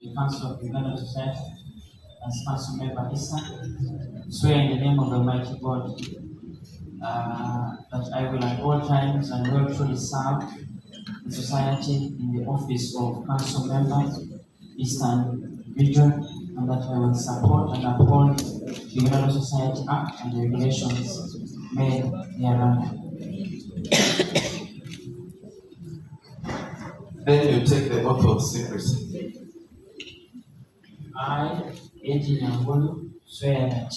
the Council of Uganda Society as Council Member Issa, swear in the name of the Almighty God that I will at all times and will truly serve the society in the office of Council Member, Eastern Region, and that I will support and uphold the Uganda Society Act and the regulations made thereon. Then you take the oath of secrecy. I, Eji Nyambulu, swear that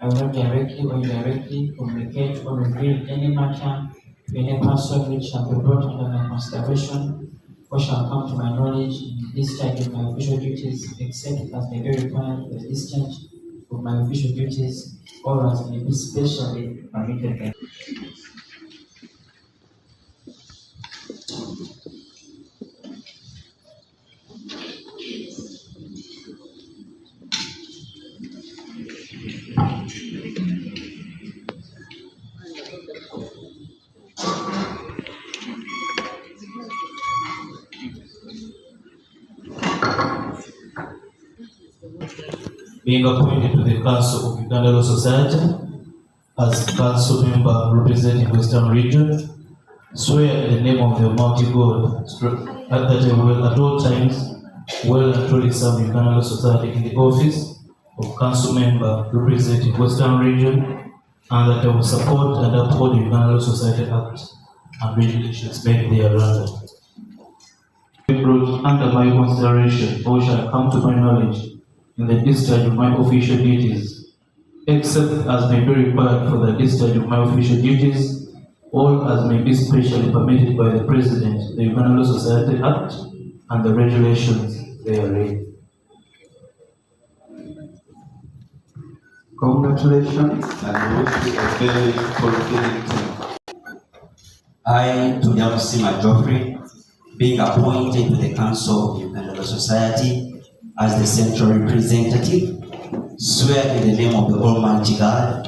I will not directly or indirectly communicate or reveal any matter to any person which shall be brought under my consideration or shall come to my knowledge in the discharge of my official duties, except as may be required for the discharge of my official duties or as may be specially permitted by. Being appointed to the Council of Uganda Law Society as Council Member representing Western Region, swear in the name of the Almighty God that I will at all times well and truly serve the Uganda Law Society in the office of Council Member representing Western Region, and that I will support and uphold the Uganda Law Society Act and regulations made thereafter. Be brought under my consideration or shall come to my knowledge in the discharge of my official duties, except as may be required for the discharge of my official duties, or as may be specially permitted by the President, the Uganda Law Society Act, and the regulations therein. Congratulations, and wish you a very fulfilling term. I, Tuliam Sima Geoffrey, being appointed to the Council of Uganda Law Society as the central representative, swear in the name of the Almighty God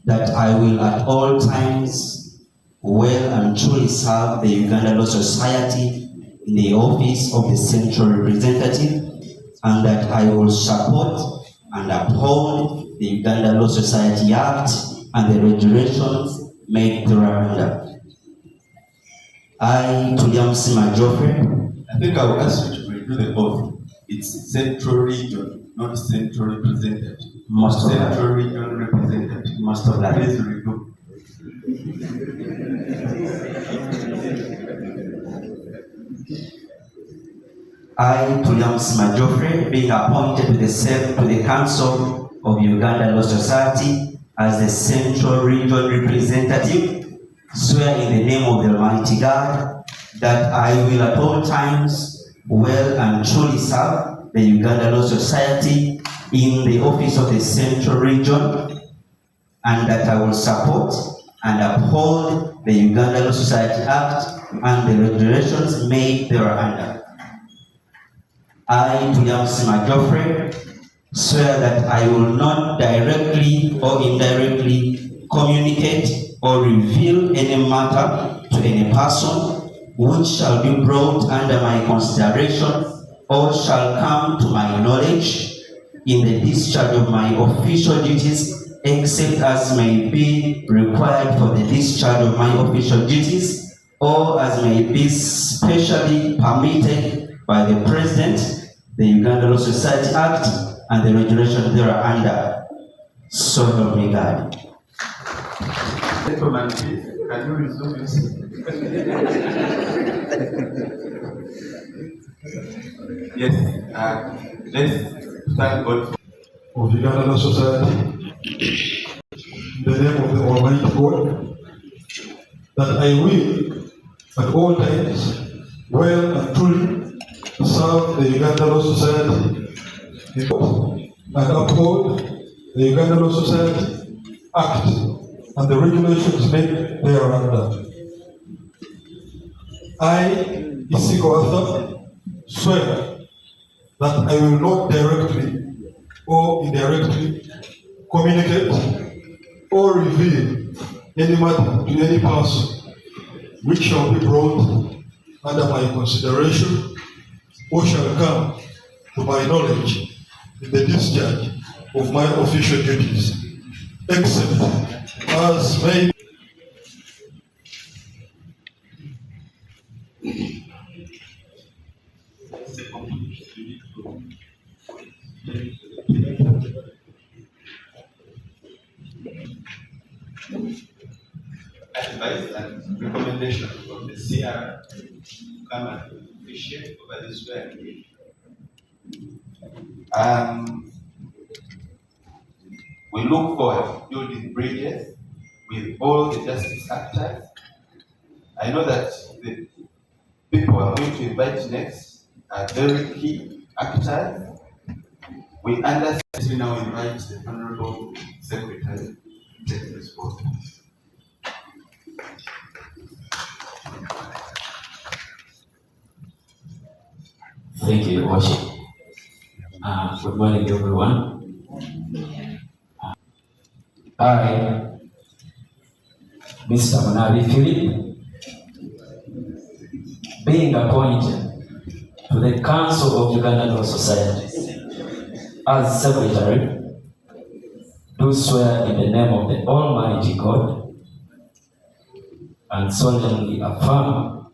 that I will at all times well and truly serve the Uganda Law Society in the office of the central representative, and that I will support and uphold the Uganda Law Society Act and the regulations made thereunder. I, Tuliam Sima Geoffrey. I think I will ask you to review the oath. It's central region, not central representative. Central region representative. Most of that. Please review. I, Tuliam Sima Geoffrey, being appointed to the Council of Uganda Law Society as the Central Region Representative, swear in the name of the Almighty God that I will at all times well and truly serve the Uganda Law Society in the office of the Central Region, and that I will support and uphold the Uganda Law Society Act and the regulations made thereunder. I, Tuliam Sima Geoffrey, swear that I will not directly or indirectly communicate or reveal any matter to any person which shall be brought under my consideration or shall come to my knowledge in the discharge of my official duties, except as may be required for the discharge of my official duties, or as may be specially permitted by the President, the Uganda Law Society Act, and the regulations thereunder. So help me God. Gentlemen, please, can you resume your seat? Yes, let's thank God of Uganda Law Society, in the name of the Almighty God, that I will at all times well and truly serve the Uganda Law Society and uphold the Uganda Law Society Act and the regulations made thereunder. I, Isiko Arthur, swear that I will not directly or indirectly communicate or reveal any matter to any person which shall be brought under my consideration, or shall come to my knowledge in the discharge of my official duties, except as may advice and recommendation from the CR to come and officiate over this swearing. We look forward to building bridges with all the justice actors. I know that the people I'm going to invite next are very key actors. We understand. We now invite the Honorable Secretary to take this forward. Thank you, Your Worship. Good morning, everyone. I, Mr. Munabi Philip, being appointed to the Council of Uganda Law Society as Secretary, do swear in the name of the Almighty God and solemnly affirm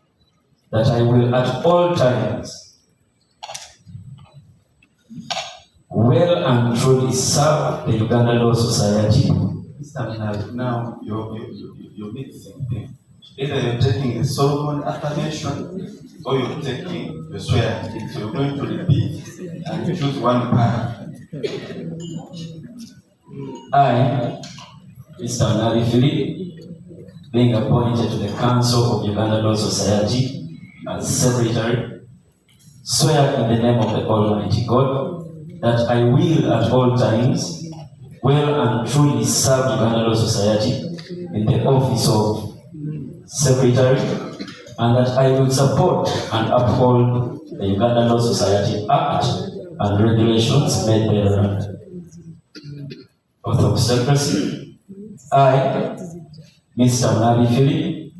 that I will at all times well and truly serve the Uganda Law Society. Now you're mixing things. Either you're taking a solemn affirmation or you're taking the swear. So you're going to repeat and choose one part. I, Mr. Munabi Philip, being appointed to the Council of Uganda Law Society as Secretary, swear in the name of the Almighty God that I will at all times well and truly serve Uganda Law Society in the office of Secretary, and that I will support and uphold the Uganda Law Society Act and regulations made therein. Oath of secrecy. I, Mr. Munabi Philip,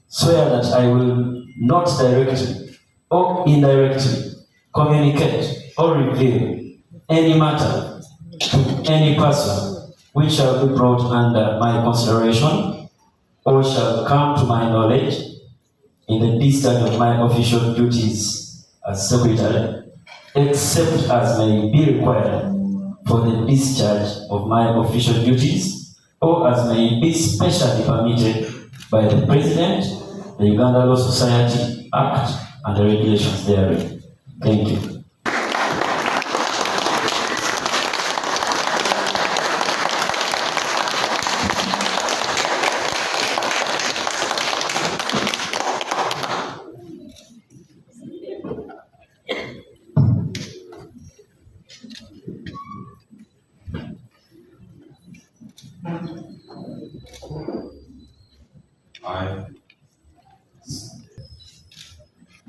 swear that I will not directly or indirectly communicate or reveal any matter to any person which shall be brought under my consideration or shall come to my knowledge in the discharge of my official duties as Secretary, except as may be required for the discharge of my official duties or as may be specially permitted by the President, the Uganda Law Society Act and the regulations therein. Thank you. I,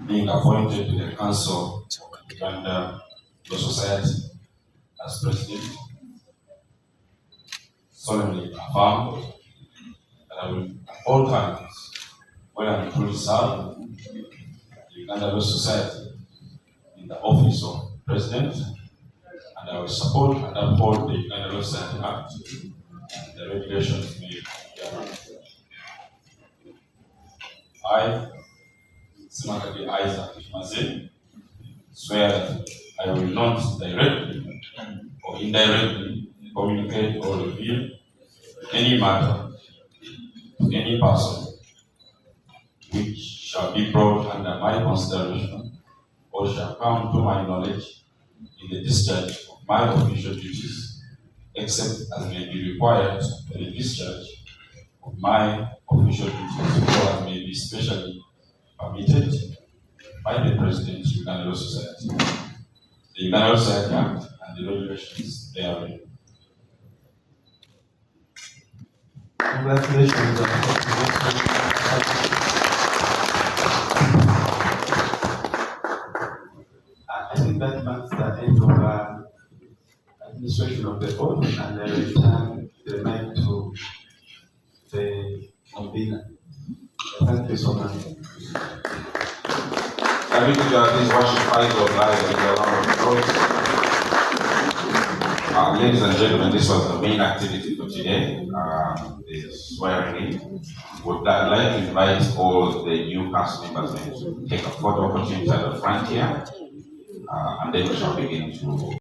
being appointed to the Council of Uganda Law Society as President, solemnly affirm that I will at all times well and truly serve the Uganda Law Society in the office of President, and I will support and uphold the Uganda Law Society Act and the regulations made thereon. I, Simakadi Isaac Maze, swear that I will not directly or indirectly communicate or reveal any matter to any person which shall be brought under my consideration or shall come to my knowledge in the discharge of my official duties, except as may be required for the discharge of my official duties or as may be specially permitted by the President of the Uganda Law Society, the Uganda Law Society Act and the regulations therein. Congratulations. I think that marks the end of administration of the oath, and I return the mic to the convener. Thank you so much. Can we give these worship idols live and a round of applause? Ladies and gentlemen, this was the main activity for today, the swearing in. Would like to invite all the new council members to take a photo opportunity at the front here, and then we shall begin to